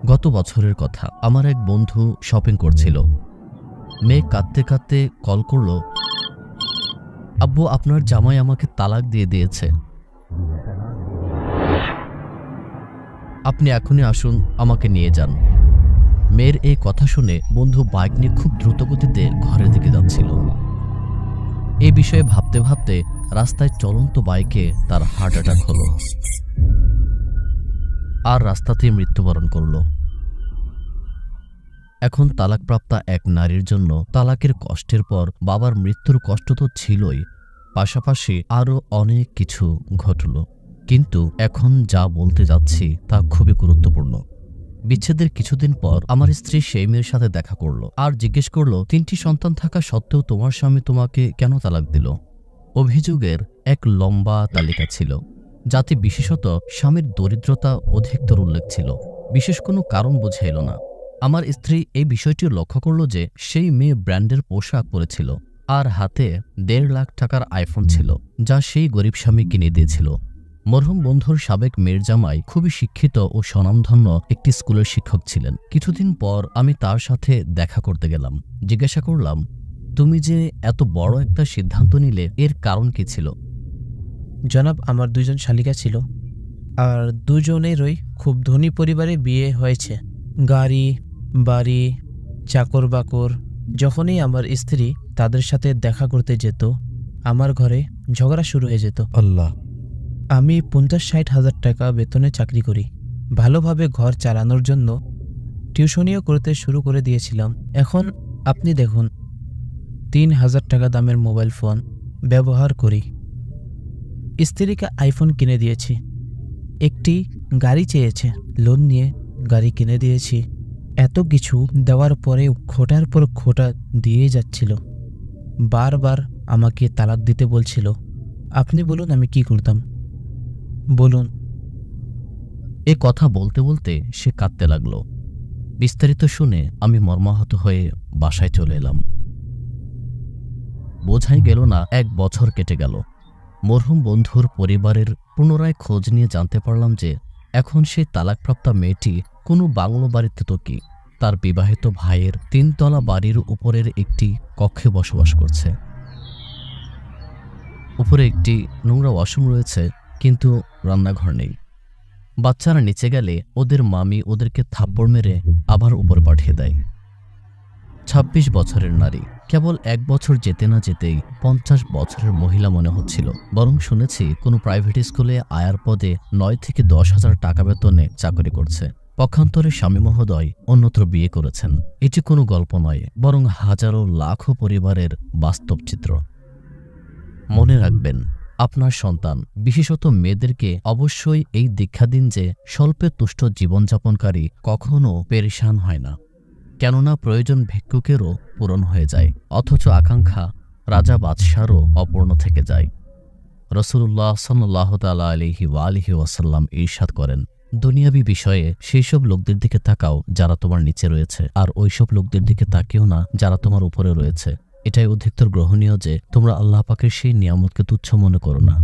গত বছরের কথা, আমার এক বন্ধু শপিং করছিল। মেয়ে কাঁদতে কাঁদতে কল করল, আব্বু আপনার জামাই আমাকে তালাক দিয়ে দিয়েছে, আপনি এখনই আসুন, আমাকে নিয়ে যান। মেয়ের এই কথা শুনে বন্ধু বাইক নিয়ে খুব দ্রুতগতিতে ঘরের দিকে যাচ্ছিল। এই বিষয়ে ভাবতে ভাবতে রাস্তায় চলন্ত বাইকে তার হার্ট অ্যাটাক হলো আর রাস্তাতেই মৃত্যুবরণ করল। এখন তালাকপ্রাপ্তা এক নারীর জন্য তালাকের কষ্টের পর বাবার মৃত্যুর কষ্ট তো ছিলই, পাশাপাশি আরও অনেক কিছু ঘটল। কিন্তু এখন যা বলতে যাচ্ছি তা খুবই গুরুত্বপূর্ণ। বিচ্ছেদের কিছুদিন পর আমার স্ত্রী সেই মেয়ের সাথে দেখা করল আর জিজ্ঞেস করল, 3টি সন্তান থাকা সত্ত্বেও তোমার স্বামী তোমাকে কেন তালাক দিল? অভিযোগের এক লম্বা তালিকা ছিল, যাতে বিশেষত স্বামীর দরিদ্রতা অধিকতর উল্লেখ ছিল। বিশেষ কোনো কারণ বুঝে এল না। আমার স্ত্রী এই বিষয়টি লক্ষ্য করল যে সেই মেয়ে ব্র্যান্ডের পোশাক পরেছিল আর হাতে 1.5 লাখ টাকার আইফোন ছিল, যা সেই গরিব স্বামী কিনে দিয়েছিল। মরহুম বন্ধুর সাবেক মেয়ের জামাই খুবই শিক্ষিত ও স্বনামধন্য একটি স্কুলের শিক্ষক ছিলেন। কিছুদিন পর আমি তার সাথে দেখা করতে গেলাম। জিজ্ঞাসা করলাম, তুমি যে এত বড় একটা সিদ্ধান্ত নিলে, এর কারণ কি ছিল? জনাব, আমার 2জন শালিকা ছিল, আর দুজনেরই খুব ধনী পরিবারে বিয়ে হয়েছে। গাড়ি, বাড়ি, চাকর বাকর। যখনই আমার স্ত্রী তাদের সাথে দেখা করতে যেত, আমার ঘরে ঝগড়া শুরু হয়ে যেত। আল্লাহ! আমি 50-60 হাজার টাকা বেতনে চাকরি করি। ভালোভাবে ঘর চালানোর জন্য টিউশনিও করতে শুরু করে দিয়েছিলাম। এখন আপনি দেখুন, 3,000 টাকা দামের মোবাইল ফোন ব্যবহার করি। স্ত্রীকে আইফোন কিনে দিয়েছি। একটি গাড়ি চেয়েছে, লোন নিয়ে গাড়ি কিনে দিয়েছি। এত কিছু দেওয়ার পরেও খোটার পর খোটা দিয়ে যাচ্ছিল। বারবার আমাকে তালাক দিতে বলছিল। আপনি বলুন আমি কি করতাম, বলুন। এ কথা বলতে বলতে সে কাঁদতে লাগল। বিস্তারিত শুনে আমি মর্মাহত হয়ে বাসায় চলে এলাম। বোঝাই গেল না 1 বছর কেটে গেল। মরহুম বন্ধুর পরিবারের পুনরায় খোঁজ নিয়ে জানতে পারলাম যে এখন সেই তালাকপ্রাপ্তা মেয়েটি কোনো বাংলো বাড়িতে তো কি, তার বিবাহিত ভাইয়ের 3 তলা বাড়ির উপরের একটি কক্ষে বসবাস করছে। উপরে একটি নোংরা ওয়াশরুম রয়েছে, কিন্তু রান্নাঘর নেই। বাচ্চারা নিচে গেলে ওদের মামি ওদেরকে থাপ্পড় মেরে আবার উপরে পাঠিয়ে দেয়। 26 বছরের নারী, কেবল 1 বছর যেতে না যেতেই 50 বছরের মহিলা মনে হচ্ছিল। বরং শুনেছি কোনো প্রাইভেট স্কুলে আয়ার পদে 9 থেকে 10 হাজার টাকা বেতনে চাকরি করছে। পক্ষান্তরে স্বামী মহোদয় অন্যত্র বিয়ে করেছেন। এটি কোনো গল্প নয়, বরং হাজারো লাখো পরিবারের বাস্তব চিত্র। মনে রাখবেন, আপনার সন্তান, বিশেষত মেয়েদেরকে অবশ্যই এই দীক্ষা দিন যে স্বল্পে তুষ্ট জীবনযাপনকারী কখনো পেরেশান হয় না। কেননা প্রয়োজন ভিক্ষুকেরও পূরণ হয়ে যায়, অথচ আকাঙ্ক্ষা রাজা বাদশারও অপূর্ণ থেকে যায়। রাসূলুল্লাহ সাল্লাল্লাহু তাআলা আলাইহি ওয়া আলিহি ওয়াসাল্লাম ইরশাদ করেন, দুনিয়াবি বিষয়ে সেই সব লোকদের দিকে তাকাও যারা তোমার নিচে রয়েছে, আর ওইসব লোকদের দিকে তাকিও না যারা তোমার উপরে রয়েছে। এটাই অধিকতর গ্রহণীয় যে তোমরা আল্লাহ পাকের সেই নিয়ামতকে তুচ্ছ মনে করো না।